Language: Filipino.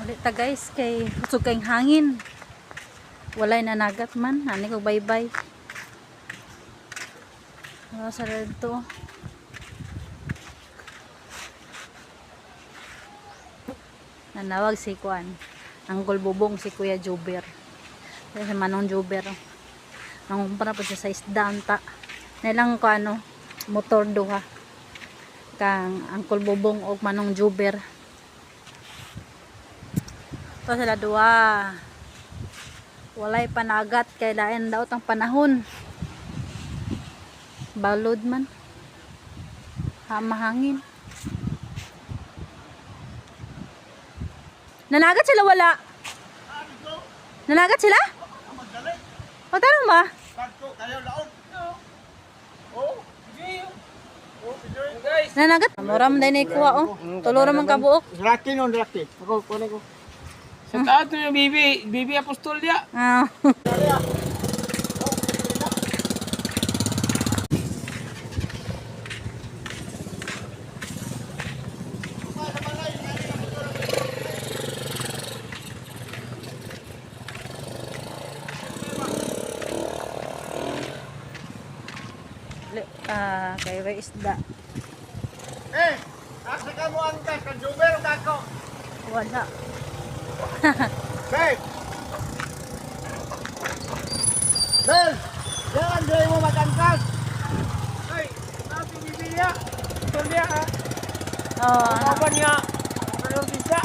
Ulit ta guys kay usog kayong hangin. Walay nanagat man, ani ko bye-bye. Sa dito. Nanawag si Kuan. Uncle Bubong si Kuya Juber. Si Manong Juber. Nangumpara po siya sa isdaan ta. Nilang ko ano, motor duha. Kang Uncle Bubong o Manong Juber. Ito sila duha. Walay panagat kay lain daw tang panahon. Balod man. Mahangin. Nanagat sila wala? Nanagat sila? O tanong ba? Nanagat? Muram din ikuha oh. Tuloram ang kabuok. Laki no, laki. Ako, kunin ko. Sa taat yung bibi apostol dia. Ah. Kay way isda. Asa ka mo ang ka Juber o kako? Wala. Bel! Bel! Yan, di mo matangkas! Ay, natin bibiya! Ito niya ha! Oh, Ano ba niya? Ano bisa?